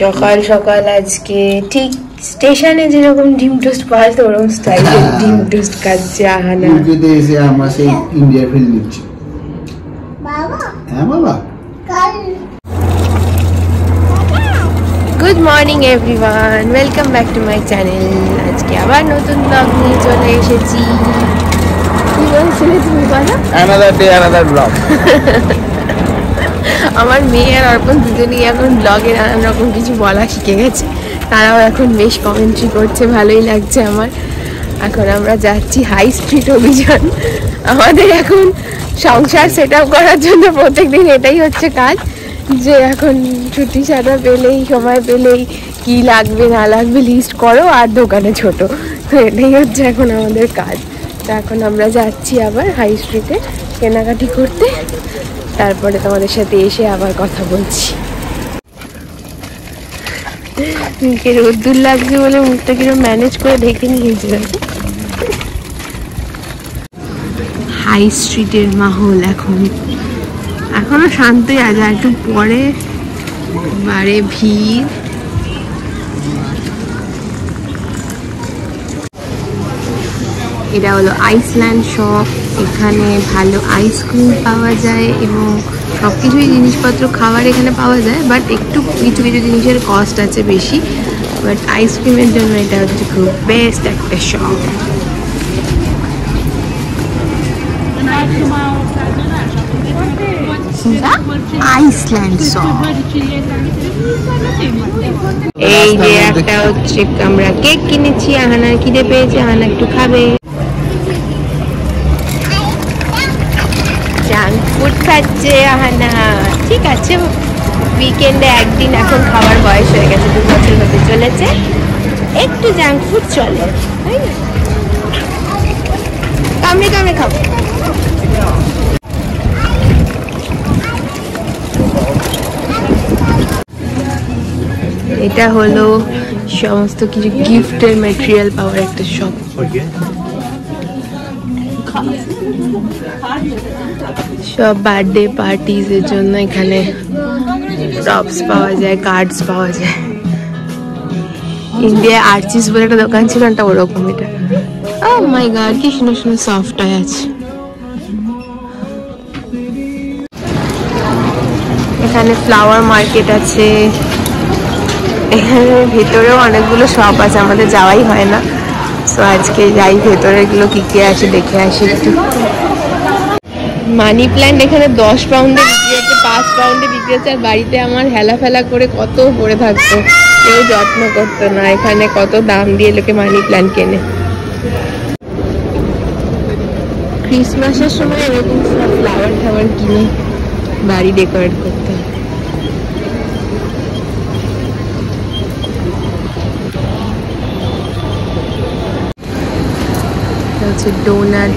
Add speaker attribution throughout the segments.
Speaker 1: সকাল সকাল আজকে ঠিক স্টেশনে যেরকম ডিম টোস্ট পাওয়া যায় ওরকম স্টাইলে ডিম টোস্ট খাচ্ছে আহানা।
Speaker 2: ইউকেতে এসে আমরা সেই ইন্ডিয়া ফিল নিচ্ছি। বাবা হ্যাঁ বাবা।
Speaker 1: Good morning everyone, welcome back to my channel. আজকে আবার নতুন ব্লগ নিয়ে চলে এসেছি। কি বলছিলে তুমি বলো?
Speaker 2: Another day another blog.
Speaker 1: আমার মেয়ে আর অর্পণ দুজনেই এখন ব্লগে নানান রকম কিছু বলা শিখে গেছে। তারাও এখন বেশ কমেন্ট্রি করছে, ভালোই লাগছে আমার। এখন আমরা যাচ্ছি হাই স্ট্রিট অভিযান। আমাদের এখন সংসার সেট আপ করার জন্য প্রত্যেকদিন এটাই হচ্ছে কাজ, যে এখন ছুটি ছাড়া পেলেই সময় পেলেই কি লাগবে না লাগবে লিস্ট করো আর দোকানে ছোট। তো এটাই হচ্ছে এখন আমাদের কাজ। তো এখন আমরা যাচ্ছি আবার হাই স্ট্রিটে কেনাকাটি করতে, তারপরে তোমাদের সাথে এসে আবার কথা বলছি। মুখে রোদ্দুর লাগছে বলে মুখটা কিরকম ম্যানেজ করে ঢেকে নিয়েছি। হাই স্ট্রিটের মাহল এখনো শান্তই আছে, একটু পরে বারে ভিড়। এটা হলো আইসল্যান্ড শপ। এখানে ভালো আইসক্রিম পাওয়া যায় এবং সব কিছুই জিনিসপত্র খাবার এখানে পাওয়া যায়, বাট একটু কিছু কিছু জিনিসের কস্ট আছে বেশি। বাট আইসক্রিমের জন্য এটা হচ্ছে খুব বেস্ট একটা শপ। Iceland shop. এই যে একটা হচ্ছে আমরা কেক কিনেছি, আহানার খিদে পেয়েছে, আহানা একটু খাবে। জাঙ্ক ফুড খাচ্ছে আহানা, ঠিক আছে। উইকেন্ডে একদিন এখন খাওয়ার বয়স হয়ে গেছে, 2 বছর হতে চলেছে, একটু জাঙ্ক ফুড চলে, তাই না? কামড়ে কামড়ে খাবো। এটা হলো সমস্ত কিছু গিফটের ম্যাটেরিয়াল পাওয়ার একটা শপ। সব বার্থডে পার্টিজের জন্য এখানে প্রপস পাওয়া যায়, কার্ডস পাওয়া যায়। ইন্ডিয়া আর্চিস বলে একটা দোকান ছিল, একটা ওরকম। এটা ও মাই গড, কি সুন্দর সুন্দর সফট টয় আছে। এখানে ফ্লাওয়ার মার্কেট আছে। এখানে ভেতরেও অনেকগুলো শপ আছে, আমাদের যাওয়াই হয় না। তো আজকে যাই ভেতরে, এগুলো কি কি আছে দেখে আসি একটু। মানি প্ল্যান্ট এখানে 10 পাউন্ডে বিক্রি হচ্ছে, 5 পাউন্ডে বিক্রি হচ্ছে। আর বাড়িতে আমার হেলা ফেলা করে কত পড়ে থাকতো, কেউ যত্ন করতো না। এখানে কত দাম দিয়ে লোকে মানি প্ল্যান্ট কেনে। ক্রিসমাসের সময় এরকম সব ফ্লাওয়ার টাওয়ার কিনে বাড়ি ডেকোরেট করতে। হচ্ছে ডোনাট,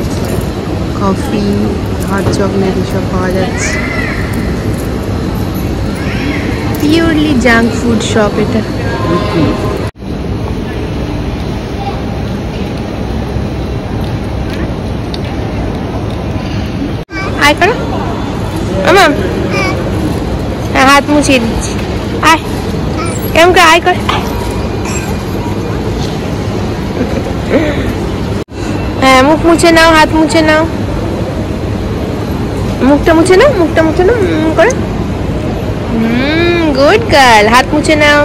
Speaker 1: কফি, হট চকলেট এসব পাওয়া যাচ্ছে। পিওরলি জাঙ্ক ফুড শপ এটা। আয় করো মামা, হাত মুছিয়ে দিচ্ছি। আয় কেমন করে আয় কর। হ্যাঁ, মুখ মুছে নাও, হাত মুছে নাও, মুখটা মুছে নাও, মুখটা মুছে নাও করে। Good girl. হাত মুছে নাও,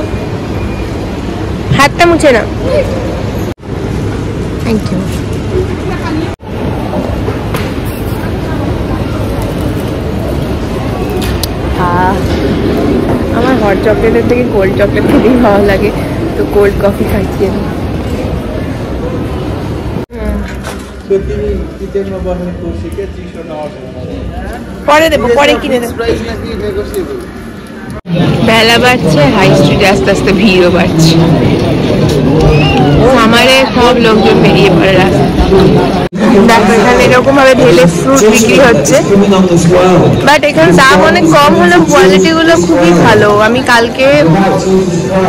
Speaker 1: হাতটা মুছে নাও। Thank you. আমার হট চকলেটের থেকে কোল্ড চকলেট খুবই ভালো লাগে, তো কোল্ড কফি খাচ্ছি আমি। পরে দেবো, পরে কিনে দেবো। বেলা বাড়ছে, হাই স্ট্রিটে আস্তে আস্তে ভিড়ও বাড়ছে। সামারে সব লোকজন বেরিয়ে পড়ে রাস্তায়। দেখো এখানে এরকম ভাবে ঢেলে ফ্রুট বিক্রি হচ্ছে, বাট এখানে দাম অনেক কম হলেও কোয়ালিটি গুলো খুবই ভালো। আমি কালকে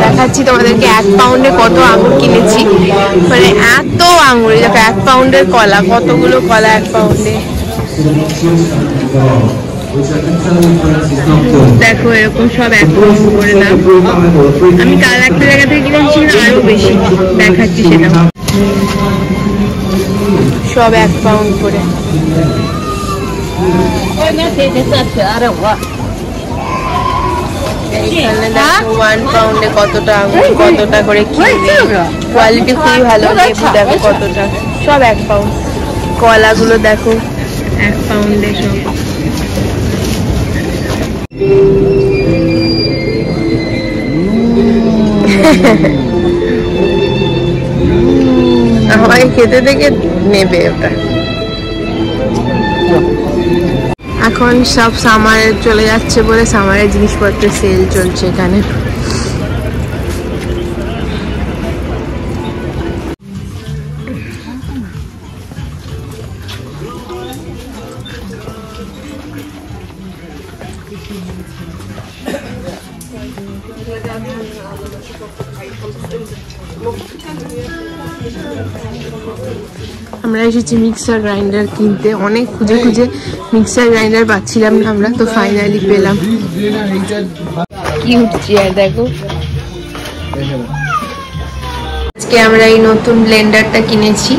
Speaker 1: দেখাচ্ছি তোমাদেরকে 1 পাউন্ডে কত আঙুর কিনেছি, মানে এত আঙুর। দেখো 1 পাউন্ডের কলা, কতগুলো কলা 1 পাউন্ডে। দেখো এরকম সব 1 পাউন্ড করে দাম। আমি কাল একটা জায়গা থেকে কিনেছি আরো বেশি দেখাচ্ছি, সেটা সব 1 পাউন্ড করে। এইখানে দেখো 1 পাউন্ডে কতটা আঙুর, কতটা করে কিনবে, কোয়ালিটি খুবই ভালো। লেবু দেখো কতটা, সব 1 পাউন্ড। কলাগুলো দেখো 1 পাউন্ডে সব। আমাকে খেতে থেকে নেবে ওটা। এখন সব সামারে চলে যাচ্ছে বলে সামারের জিনিসপত্র সেল চলছে এখানে। আমরা এসেছি মিক্সার গ্রাইন্ডার কিনতে, অনেক খুঁজে খুঁজে মিক্সার গ্রাইন্ডার পাচ্ছিলাম না আমরা, তো ফাইনালি পেলাম। কিউট চেয়ার দেখো। আজকে আমরা এই নতুন ব্লেন্ডারটা কিনেছি।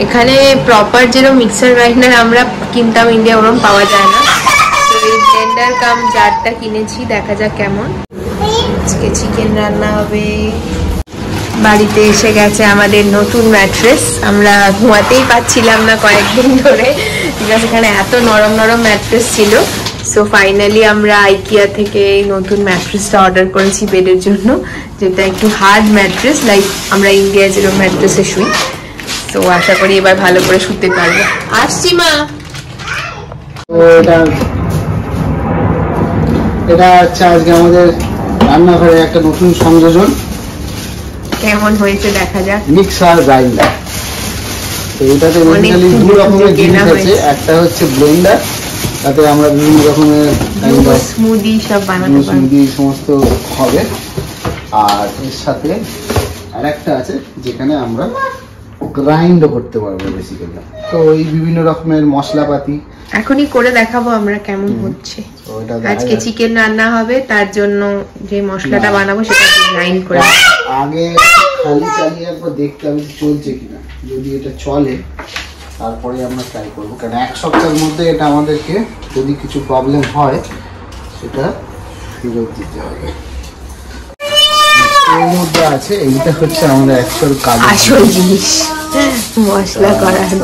Speaker 1: এখানে প্রপার যেরকম মিক্সার গ্রাইন্ডার আমরা কিনতাম ইন্ডিয়া, ওরকম পাওয়া যায় না। তো এই ব্লেন্ডার কাম জারটা কিনেছি, দেখা যাক কেমন। আজকে চিকেন রান্না হবে। বাড়িতে এসে গেছে আমাদের নতুন ম্যাট্রেস। আমরা ঘুমাতেই পাচ্ছিলাম না কয়েকদিন ধরে, বিকজ এখানে এত নরম নরম ম্যাট্রেস ছিল। সো ফাইনালি আমরা আইকিয়া থেকে এই নতুন ম্যাট্রেসটা অর্ডার করেছি বেডের জন্য, যেটা একটু হার্ড ম্যাট্রেস, লাইক আমরা ইন্ডিয়ায় যেরকম ম্যাট্রেসে শুই। তো আশা করি এবার ভালো করে শুতে পারবো। আসছি মা।
Speaker 2: এটা হচ্ছে আজকে আমাদের রান্নাঘরে একটা নতুন সংযোজন।
Speaker 1: কেমন হয়েছে দেখা যাক।
Speaker 2: Mixer grinder. তো এটাতে বেসিক্যালি 2 রকমের জিনিস আছে। একটা হচ্ছে ব্লেন্ডার, তাতে আমরা বিভিন্ন রকমের
Speaker 1: স্মুদি সব বানাতে পারবো,
Speaker 2: স্মুদি সমস্ত হবে। আর এর সাথে আরেকটা আছে যেখানে আমরা গ্রাইন্ড করতে পারবো বেসিক্যালি। তো এই বিভিন্ন রকমের মশলাপাতি
Speaker 1: এখনই করে দেখাবো আমরা কেমন হচ্ছে। আজকে চিকেন রান্না হবে, তার জন্য যে মশলাটা বানাবো সেটা গ্রাইন্ড করে
Speaker 2: আগে খালি চালিয়ে একবার দেখতে হবে চলছে কিনা। যদি এটা চলে তারপরে আমরা ট্রাই করবো, কারণ 1 সপ্তাহের মধ্যে এটা আমাদেরকে যদি কিছু প্রবলেম হয় সেটা ফেরত দিতে হবে। এর মধ্যে আছে এইটা হচ্ছে আমাদের অ্যাকচুয়াল কাজ,
Speaker 1: আসল জিনিস মশলা করার জন্য।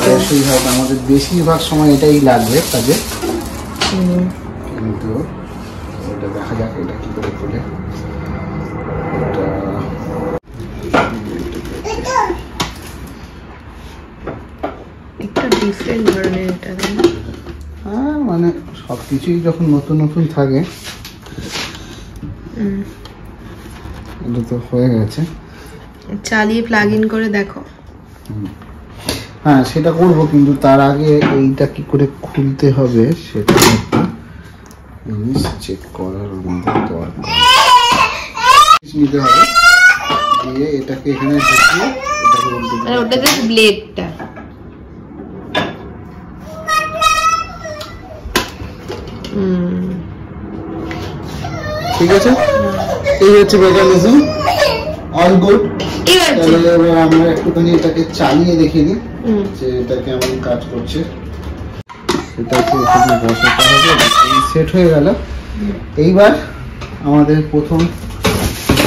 Speaker 2: আমাদের বেশিরভাগ সময় এটাই লাগবে কাজে, কিন্তু এটা দেখা যাক এটা কি করে চলে।
Speaker 1: ডিফারেন্ট ধরনের এটা।
Speaker 2: হ্যাঁ, মানে সবকিছুই যখন নতুন নতুন থাকে। এটা তো হয়ে গেছে,
Speaker 1: চালিয়ে প্লাগ ইন করে দেখো।
Speaker 2: হ্যাঁ সেটা করবো, কিন্তু তার আগে এইটা কি করে খুলতে হবে সেটা জিনিস চেক করার আমাদের দরকার। নিতে হবে, দিয়ে এটাকে এখানে ঢুকিয়ে এটাকে উল্টে,
Speaker 1: ওটা জাস্ট ব্লেডটা।
Speaker 2: ঠিক আছে, এই হচ্ছে মেকানিজম। All good. এবার আমরা একটুখানি এটাকে চালিয়ে দেখে নিই যে এটা কেমন কাজ করছে। সেটাকে এখানে বসাতে হবে। সেট হয়ে গেল। এইবার আমাদের প্রথম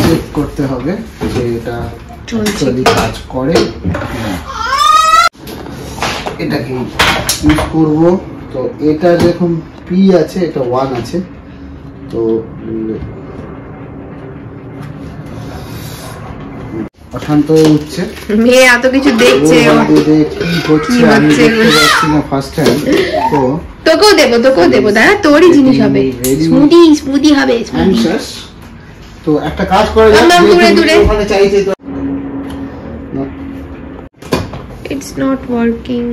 Speaker 2: চেক করতে হবে যে এটা অ্যাকচুয়ালি কাজ করে। এটাকে ইউজ করব। তো এটা যখন পি আছে, এটা 1 আছে। তো অশান্ত হয়ে উঠছে,
Speaker 1: মেয়ে এত কিছু দেখছে,
Speaker 2: কি হচ্ছে আমি দেখতে পাচ্ছি না ফার্স্ট টাইম। তো
Speaker 1: তোকেও দেবো দাঁড়া, তোরই জিনিস হবে, স্মুদি হবে।
Speaker 2: তো একটা কাজ করে
Speaker 1: দূরে ওখানে চাইছে তো ইটস নট ওয়ার্কিং।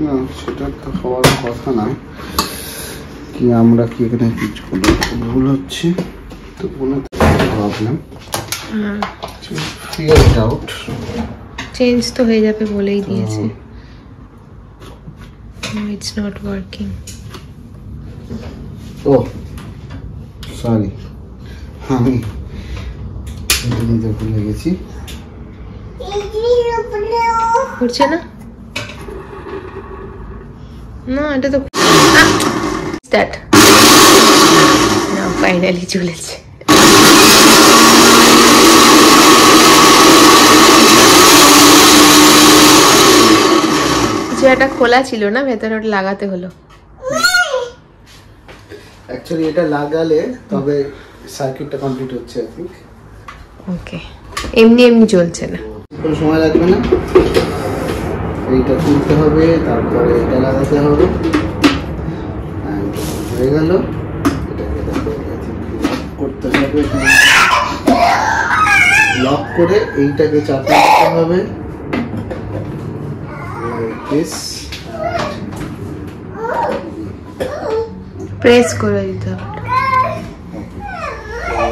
Speaker 2: না, সেটা তো হওয়ার কথা না। কি আমরা কি এখানে কিছু ভুল হচ্ছে, তো কোনো problem figure it out.
Speaker 1: Change তো হয়ে যাবে বলেই দিয়েছে। No, it's not working.
Speaker 2: Oh, sorry. আমি এটা নিতে ভুলে গেছি।
Speaker 1: করছে না? না, এটা তো স্টার্ট। না, ফাইনালি চলেছে। কিছু একটা খোলা ছিল না, ভেতরে ওটা লাগাতে হলো।
Speaker 2: অ্যাকচুয়ালি এটা লাগালে তবে সার্কিটটা কমপ্লিট হচ্ছে আই থিংক।
Speaker 1: ওকে, এমনি এমনি চলছে না।
Speaker 2: কোনো সময় লাগবে না, এইটা তুলতে হবে, তারপরে এটা লাগাতে হবে, হয়ে গেল। এটাকে করতে হবে, লক করে এইটাকে চাপতে দিতে হবে
Speaker 1: প্রেস করে দিতে হবে।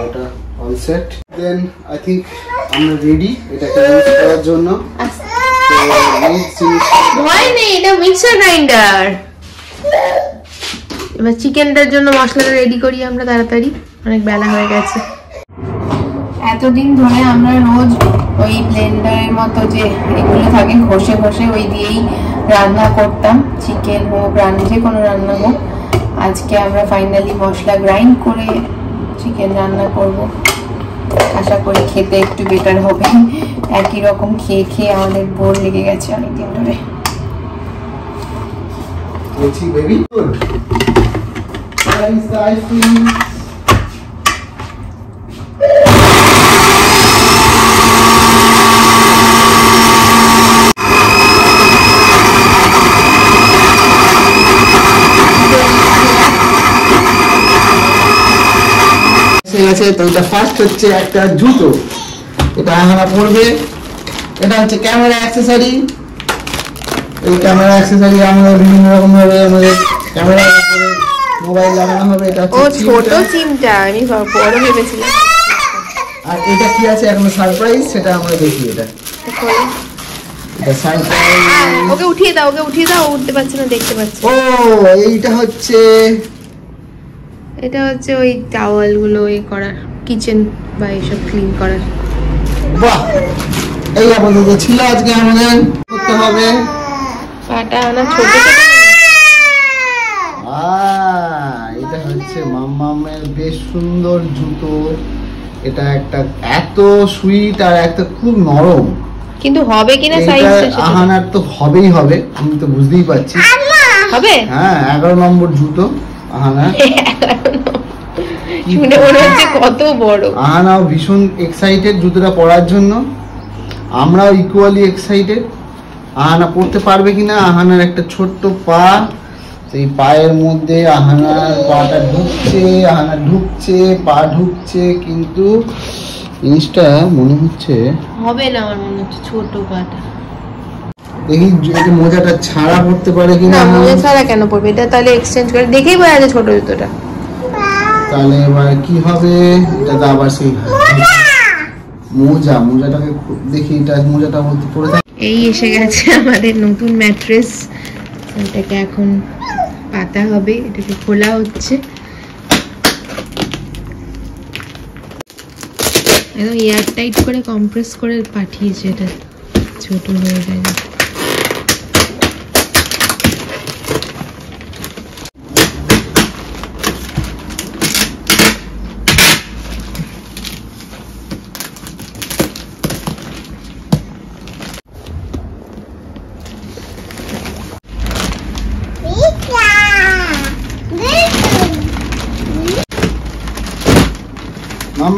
Speaker 2: এটা all set. Then I think আমরা রেডি এটাকে ইউজ করার জন্য।
Speaker 1: এটা মিক্সার গ্রাইন্ডার। এবার চিকেনটার জন্য মশলাটা রেডি করি আমরা তাড়াতাড়ি, অনেক বেলা হয়ে গেছে। এতদিন ধরে আমরা রোজ ওই ব্লেন্ডারের মতো যে এগুলো থাকে ঘষে ঘষে ওই দিয়েই রান্না করতাম, চিকেন হোক যে কোনো রান্না হোক। আজকে আমরা ফাইনালি মশলা গ্রাইন্ড করে চিকেন রান্না করব। আশা করি খেতে একটু বেটার হবে। একই রকম খেয়ে খেয়ে আমাদের বোর লেগে গেছে অনেকদিন ধরে।
Speaker 2: তো এটা ফার্স্ট হচ্ছে একটা জুতো, এটা আমরা পরবে। এটা হচ্ছে ক্যামেরা অ্যাক্সেসরি। এই ক্যামেরা অ্যাক্সেসরি আমরা বিভিন্ন রকম ভাবে আমাদের ক্যামেরা উপরে মোবাইল লাগানো হবে। এটা হচ্ছে
Speaker 1: ছোট চিমটা, আমি বড় ভেবেছিলাম।
Speaker 2: আর এটা কি আছে এখনো সারপ্রাইজ, সেটা আমরা দেখি। এটা সারপ্রাইজ।
Speaker 1: ওকে উঠিয়ে দাও, উঠতে পারছে না, দেখতে পাচ্ছি।
Speaker 2: ও এইটা হচ্ছে
Speaker 1: ওই টাওয়াল গুলো এই করার, কিচেন বা এইসব ক্লিন করার।
Speaker 2: বাহ, এই আপাতত ছিল আজকে আমাদের করতে হবে।
Speaker 1: পাটা আনা ছোট
Speaker 2: এটা হচ্ছে মাম্মামের বেশ সুন্দর জুতো। এটা একটা এত সুইট আর একটা খুব নরম,
Speaker 1: কিন্তু হবে কিনা সাইজটা সেটা
Speaker 2: আহানার তো হবেই হবে, আমি তো বুঝতেই পারছি
Speaker 1: হবে।
Speaker 2: হ্যাঁ, 11 নম্বর জুতো আহানা।
Speaker 1: শুনে মনে হচ্ছে কত বড়।
Speaker 2: আহানাও ভীষণ এক্সাইটেড জুতোটা পরার জন্য, আমরাও ইকুয়ালি এক্সাইটেড। আহানা পড়তে পারবে কিনা। আহানার একটা ছোট্ট পা, সেই পায়ের মধ্যে আহানার পাটা ঢুকছে, পা ঢুকছে, কিন্তু জিনিসটা মনে হচ্ছে
Speaker 1: হবে না। আমার মনে হচ্ছে ছোট পাটা।
Speaker 2: দেখি এটা মোজাটা ছাড়া পড়তে পারে কিনা।
Speaker 1: মোজা ছাড়া কেন পড়বে? এটা তাহলে এক্সচেঞ্জ করে দেখেই বোঝা যায় ছোট জুতোটা।
Speaker 2: তাহলে এবার কি হবে? এটা তো আবার সেই মোজাটাকে দেখি, এটা মোজাটা পরে থাকে।
Speaker 1: এই এসে গেছে আমাদের নতুন ম্যাট্রেস। এটাকে এখন পাতা হবে, এটাকে খোলা হচ্ছে। একদম এয়ার টাইট করে কম্প্রেস করে পাঠিয়েছে, এটা ছোট হয়ে যায় না।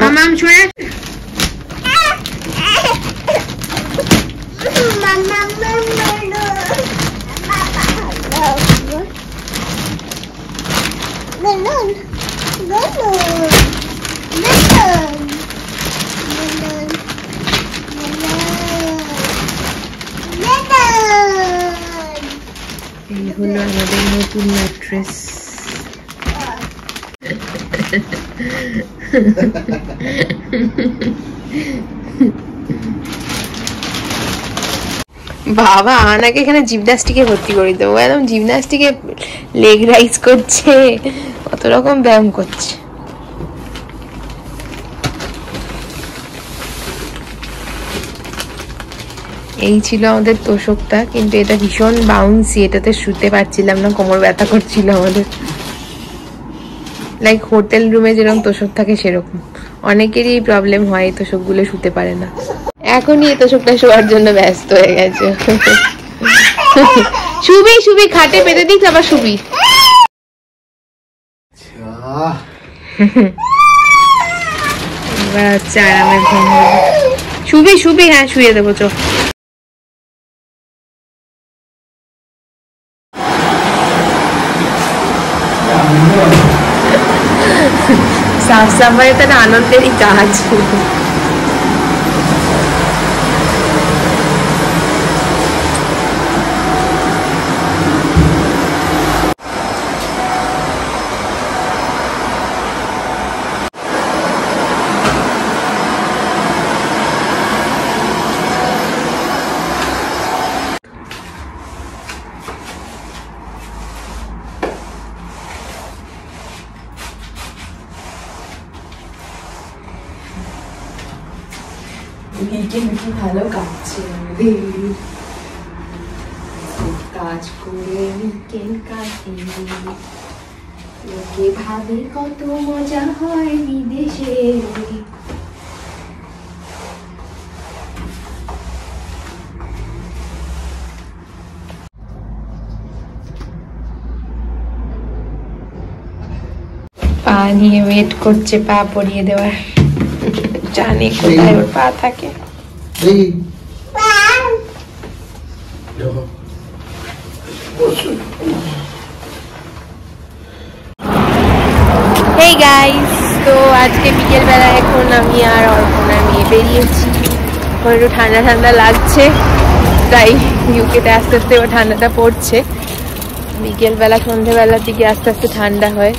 Speaker 1: মামাম ছড়ে এই হলো আমাদের নতুন ম্যাট্রেস। বাবা আনাকে এখানে জিমন্যাস্টিকে ভর্তি করে দেবো, একদম জিমন্যাস্টিকে লেগ রাইজ করছে, কত রকম ব্যায়াম করছে। এই ছিল আমাদের তোষকটা, কিন্তু এটা ভীষণ বাউন্সি, এটাতে শুতে পারছিলাম না, কোমর ব্যথা করছিল আমাদের। লাইক হোটেল রুমে যেরকম তোষক থাকে সেরকম, অনেকেরই এই প্রবলেম হয়, এই তোষকগুলো শুতে পারে না। এখনই এই তোষকটা শোয়ার জন্য ব্যস্ত হয়ে গেছে। শুবি শুবি, খাটে পেতে দিক আবার শুবি। এবার হচ্ছে আরামের ঘুম হবে। শুবি শুবি, হ্যাঁ শুয়ে দেবো চো। সাফ সাফাই তো আনন্দেরই কাজ। ভালো কাটছে কাজ করে লোকে ভাবে কত মজা হয় বিদেশে। পা নিয়ে ওয়েট করছে পা পরিয়ে দেওয়ার, জানে কোথায় ওর পা থাকে। হেই গাইস, তো আজকে বিকেল বেলা এখন আমি আর অর্পণার মেয়ে বেরিয়েছি। এখন একটু ঠান্ডা ঠান্ডা লাগছে, তাই ইউকেতে আস্তে আস্তে এবার ঠান্ডাটা পড়ছে। বিকেলবেলা সন্ধ্যেবেলার দিকে আস্তে আস্তে ঠান্ডা হয়।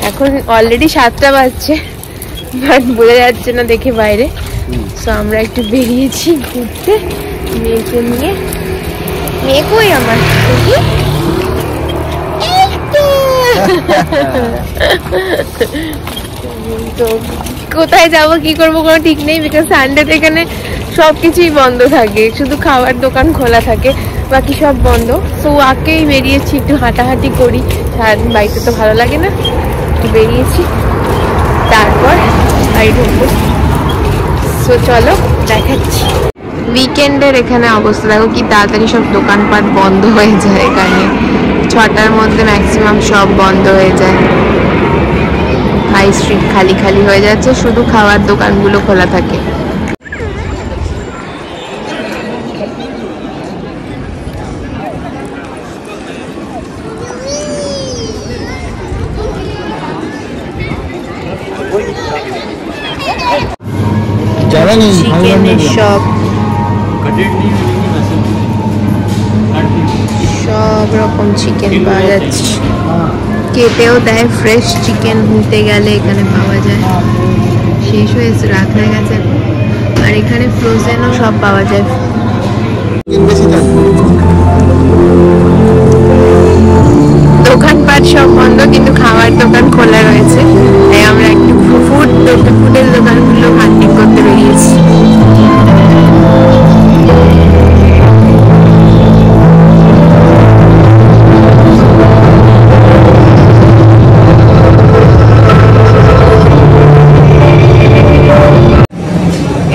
Speaker 1: এখন অলরেডি 7টা বাজছে, বাট বোঝা যাচ্ছে না দেখে বাইরে। তো আমরা একটু বেরিয়েছি ঘুরতে মেয়েকে নিয়ে। মেয়ে কই আমার? তো কোথায় যাবো কি করবো কোনো ঠিক নেই, বিকজ সানডেতে এখানে সবকিছুই বন্ধ থাকে, শুধু খাওয়ার দোকান খোলা থাকে, বাকি সব বন্ধ। সো আকেই বেরিয়েছি একটু হাঁটাহাঁটি করি, সারাদিন বাড়িতে তো ভালো লাগে না, একটু বেরিয়েছি, তারপর বাড়ি ঢুকবো। সো চলো দেখাচ্ছি উইকেন্ডের এখানে অবস্থা দেখো, কি তাড়াতাড়ি সব দোকানপাট বন্ধ হয়ে যায়। এখানে 6টার মধ্যে ম্যাক্সিমাম সব বন্ধ হয়ে যায়, হাই স্ট্রিট খালি খালি হয়ে যাচ্ছে, শুধু খাওয়ার দোকানগুলো খোলা থাকে। চিকেনের শপ, সব রকম চিকেন পাওয়া যাচ্ছে, কেটেও দেয়, ফ্রেশ চিকেন নিতে গেলে এখানে পাওয়া যায়। শেষ হয়েছে, রাত হয়ে গেছে, আর এখানে ফ্রোজেনও সব পাওয়া যায়। দোকানপাট সব বন্ধ, কিন্তু খাওয়ার দোকান খোলা রয়েছে, তাই আমরা একটু ফুডের দোকানগুলো হান্টিং করতে বেরিয়েছি।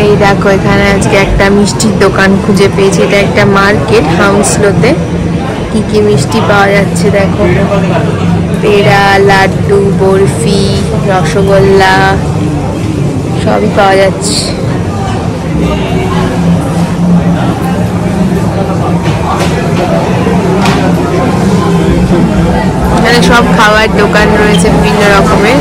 Speaker 1: এই দেখো এখানে আজকে একটা মিষ্টির দোকান খুঁজে পেয়েছি, এটা একটা মার্কেট হাউসলোতে। কি কি মিষ্টি পাওয়া যাচ্ছে দেখো, পেড়া, লাড্ডু, বরফি, রসগোল্লা সবই পাওয়া যাচ্ছে। এখানে সব খাওয়ার দোকান রয়েছে বিভিন্ন রকমের।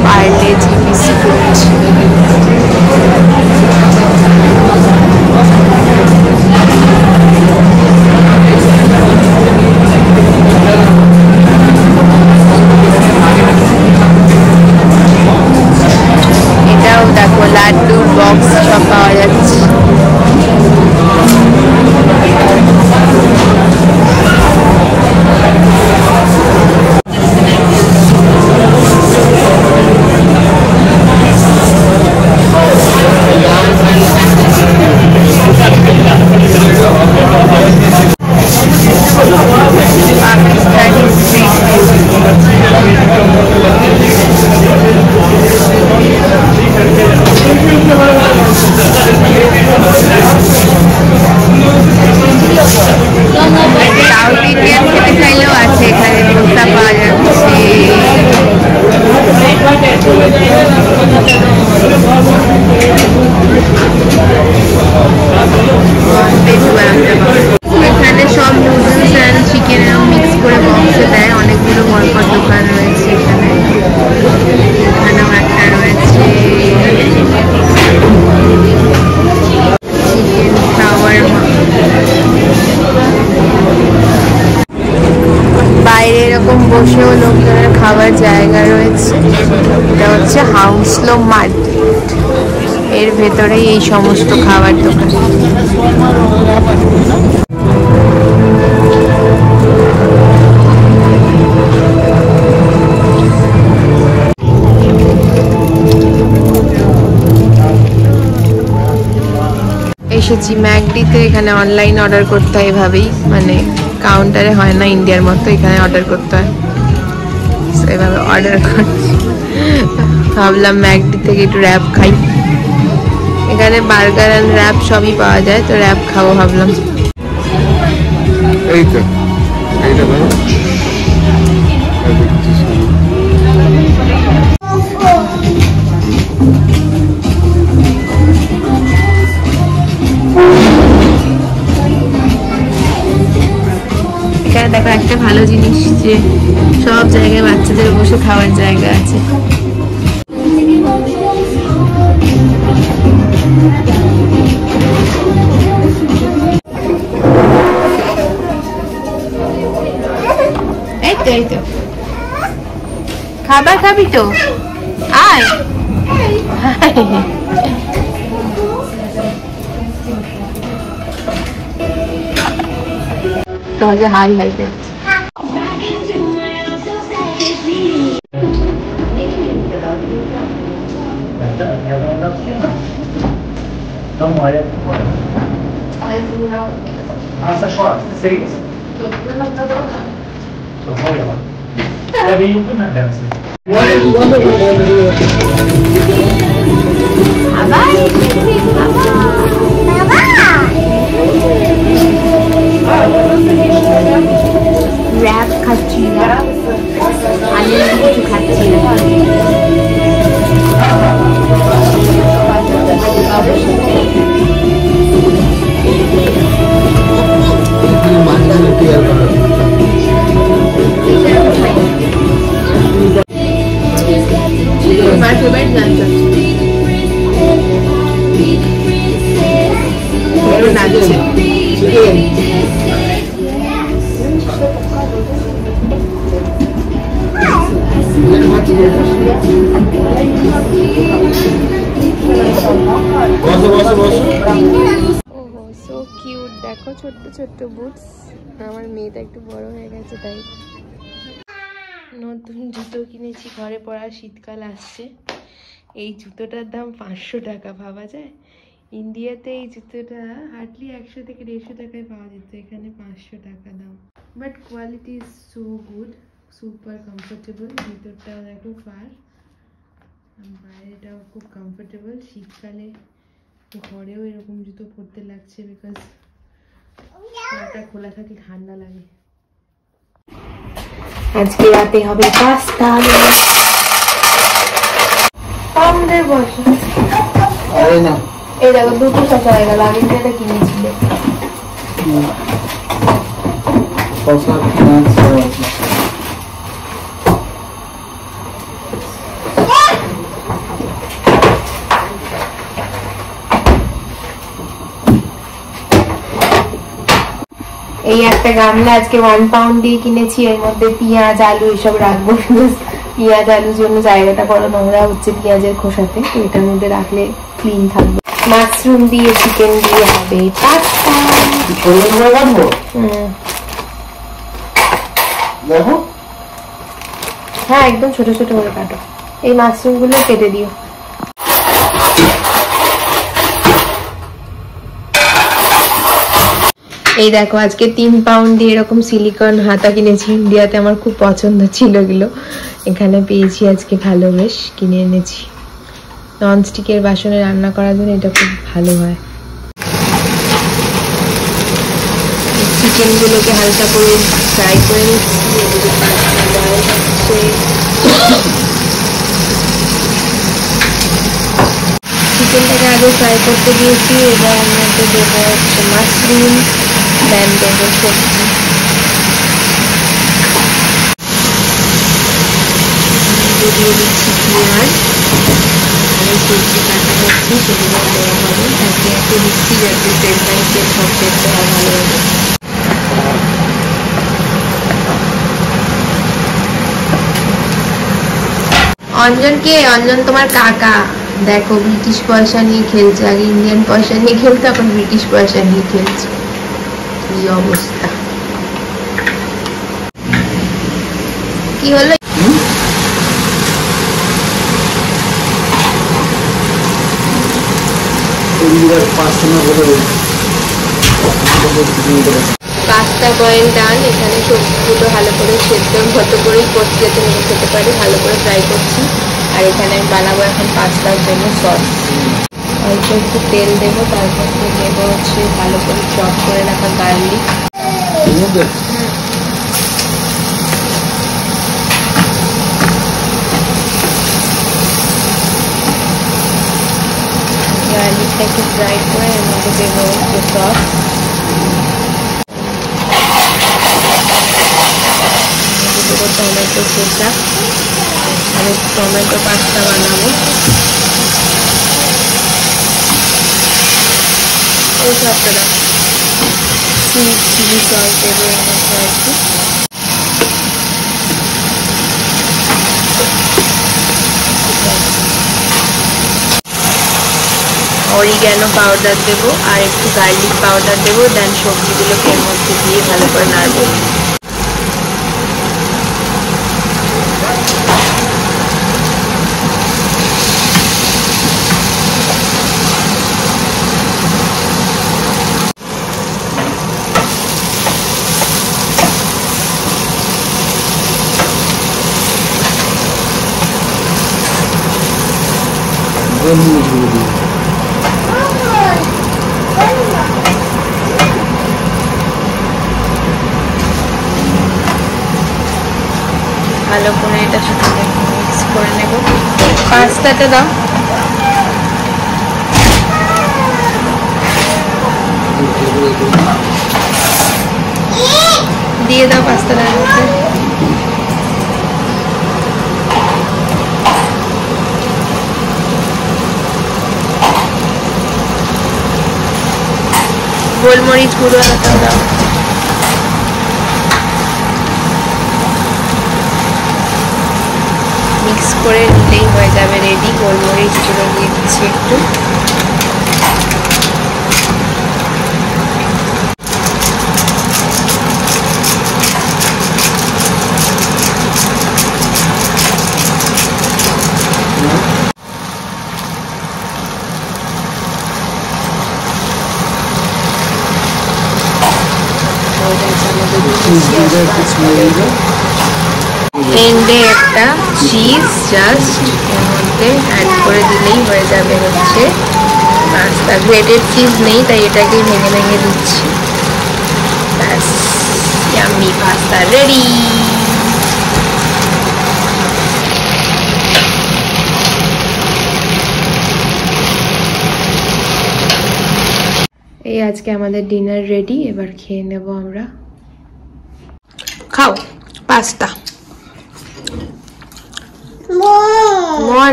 Speaker 1: পার্লেজি বিস্কুট, বসেও লোকজনের খাবার জায়গা রয়েছে। এটা হচ্ছে হাউসলো মার্কেট, এর ভেতরেই এই সমস্ত খাবার দোকান। এসেছি ম্যাকডিতে, এখানে অনলাইন অর্ডার করতে হয় এভাবেই, মানে কাউন্টারে হয় না ইন্ডিয়ার মতো, এখানে অর্ডার করতে হয়, এভাবে অর্ডার করছি। ভাবলাম ম্যাকডি থেকে একটু র্যাপ খাই, এখানে বার্গার অ্যান্ড র্যাপ সবই পাওয়া যায়, তো র্যাপ খাবো ভাবলাম।
Speaker 2: এই তো এইটা ধরো,
Speaker 1: এখানে দেখো একটা ভালো জিনিস যে সব জায়গায় বাচ্চাদের বসে খাওয়ার জায়গা আছে। এই তো খাবার খাবি তো, আয় তোমাকে হাই হাই দে। র্যাপ খাচ্ছি না, আমি কিছু খাচ্ছি না। My favorite dancer. ওহো সো কিউট, দেখো ছোট্ট ছোট্ট বুটস। আমার মেয়েটা একটু বড় হয়ে গেছে তাই। নতুন জুতো কিনেছি ঘরে পরা, শীতকাল আসছে। এই জুতোটার দাম 500 টাকা, ভাবা যায়? ইন্ডিয়াতে এই জুতোটা হার্ডলি 100 থেকে 150 টাকায় পাওয়া যেত, এখানে 500 টাকা দাম। But quality is so good, super comfortable. ভিতরটাও দেখো ফার, বাইরেটাও খুব কমফোর্টেবল। শীতকালে ঘরেও এরকম জুতো পরতে লাগছে, বিকজ পাটা খোলা থাকলে ঠান্ডা লাগে। আজকে রাতে হবে পাস্তা। আমাদের বসে এই দেখো দুটো শসা হয়ে গেল, আগে যেটা কিনেছিল। এই একটা গামলা আজকে 1 পাউন্ড দিয়ে কিনেছি, এর মধ্যে পেঁয়াজ আলু এসব রাখবো। পেঁয়াজ আলুর জন্য জায়গাটা বড় নোংরা হচ্ছে পেঁয়াজের খোসাতে, তো এটার মধ্যে রাখলে ক্লিন থাকবে। মাশরুম দিয়ে চিকেন দিয়ে হবে পাস্তা। হ্যাঁ একদম ছোট ছোট করে কাটো, এই মাশরুম গুলো কেটে দিও। এই দেখো আজকে 3 পাউন্ড দিয়ে এরকম সিলিকন হাতা কিনেছি, ইন্ডিয়াতে আমার খুব পছন্দ ছিল এগুলো, এখানে পেয়েছি আজকে, ভালো বেশ কিনে এনেছি। ননস্টিকের বাসনে রান্না করার জন্য এটা খুব ভালো হয়। চিকেনগুলোকে হালকা করে ফ্রাই করে নিচ্ছি। চিকেনটাকে আগে ফ্রাই করতে দিয়েছি, এবার আমি মধ্যে দেবো হচ্ছে মাশরুম, দেন দেবো সবজি। দিয়ে দিচ্ছি পেঁয়াজ, আমি সবজি কাটা হচ্ছে সেগুলো দেওয়া হবে, একে একে দিচ্ছি যাতে স্টেপ বাই স্টেপ সব দেখতে হয় ভালোভাবে। অঞ্জন কে? অঞ্জন তোমার কাকা। দেখো ব্রিটিশ পয়সা নিয়ে খেলছে, আগে ইন্ডিয়ান পয়সা নিয়ে খেলতো, এখন ব্রিটিশ পয়সা নিয়ে খেলছে। কি অবস্থা! কি হলো? পাস্তা বয়েল ডান। এখানে সবজিগুলো ভালো করে সেদ্ধ মতো করেই করছি যাতে নিয়ে খেতে পারি, ভালো করে ফ্রাই করছি। আর এখানে আমি বানাবো এখন পাস্তার জন্য সস। অল্প একটু তেল দেবো, তারপর দেবো হচ্ছে ভালো করে চপ করে রাখা গার্লিক। গার্লিকটা একটু ফ্রাই করে এর মধ্যে দেবো হচ্ছে সস। দেবো টমেটো কেঁচা। আমি টমেটো পাস্তা বানাবো। ওই সবটা দাও। সুইট চিলি সস দেবো এর মধ্যে আর কি। অরিগ্যানো পাউডার দেবো আর একটু গার্লিক পাউডার দেবো। দেন সবজিগুলোকে এর মধ্যে দিয়ে ভালো করে নাড়বো। ভালো করে এটা সাথে মিক্স করে নেব। পাস্তাটা দাও। দিয়ে দাও পাস্তাটার মধ্যে। গোলমরিচ গুঁড়ো হালকা দাও। মিক্স করে নিলেই হয়ে যাবে রেডি। গোলমরিচ গুঁড়ো দিয়ে দিচ্ছি একটু। এন্ডে একটা চিজ জাস্ট এর মধ্যে অ্যাড করে দিলেই হয়ে যাবে হচ্ছে পাস্তা। গ্রেটেড চিজ নেই তাই এটাকে ভেঙে ভেঙে দিচ্ছি। ব্যাস, ইয়াম্মি পাস্তা রেডি। এই আজকে আমাদের ডিনার রেডি। এবার খেয়ে নেব আমরা। খাও পাস্তা।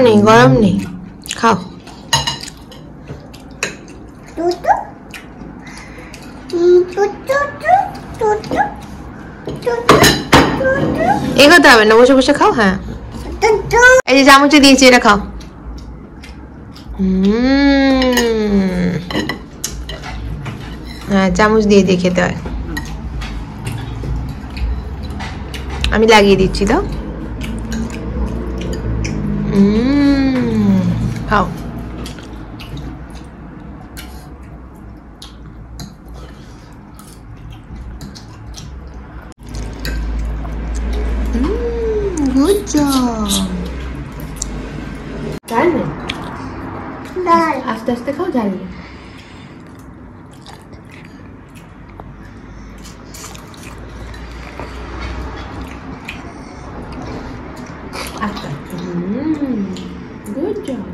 Speaker 1: নেই, গরম নেই, খাও। এগোতে হবে না, বসে বসে খাও। হ্যাঁ, এই যে চামচে দিয়েছি, এটা খাও। হ্যাঁ, চামচ দিয়ে দিয়ে খেতে হয়। আমি লাগিয়ে দিচ্ছি, দাও। খাও। Good job. ডাল নেই, আস্তে আস্তে খাও, ডাল নেই। Good job.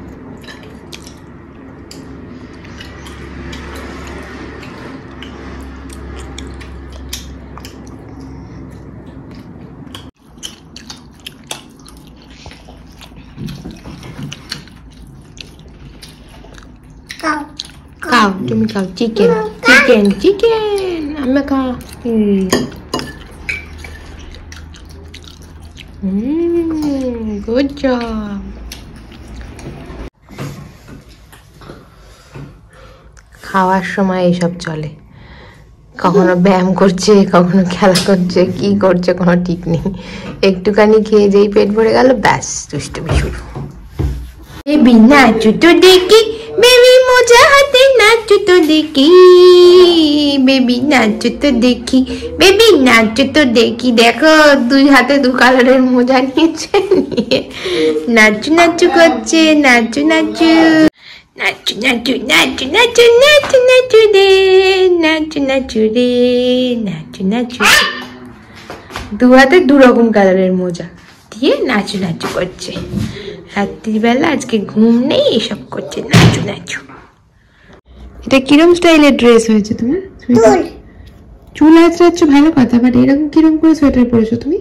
Speaker 1: Cow, তুমি খাও। চিকেন চিকেন চিকেন, আমি খাও। Good job. খাওয়ার সময় এইসব চলে, কখনো ব্যায়াম করছে, কখনো খেলা করছে, কি করছে কোনো ঠিক নেই। একটুখানি খেয়ে যেই পেট ভরে গেল ব্যাস দুষ্টুমি শুরু। বেবি নাচু তো দেখি, বেবি মোজা হাতে নাচু তো দেখি, বেবি নাচু তো দেখি, বেবি নাচু তো দেখি। দেখো দুই হাতে দু কালারের মোজা নিয়েছে, নিয়ে নাচু নাচু করছে, নাচু নাচু নাচু নাচু নাচু নাচু নাচু নাচু রে, নাচু নাচু রে, নাচু নাচু। দু হাতে দু রকম কালারের মোজা দিয়ে নাচু নাচু করছে। রাত্রিবেলা আজকে ঘুম নেই, এসব করছে নাচু নাচু। এটা কিরম স্টাইলের ড্রেস হয়েছে তোমার? চুল আঁচড়াচ্ছ ভালো কথা, বাট এরকম কিরম করে সোয়েটার পরেছো তুমি?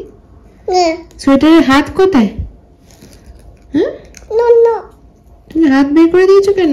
Speaker 1: সোয়েটারের হাত কোথায়? হ্যাঁ, তুমি হাত বের করে দিয়েছো কেন?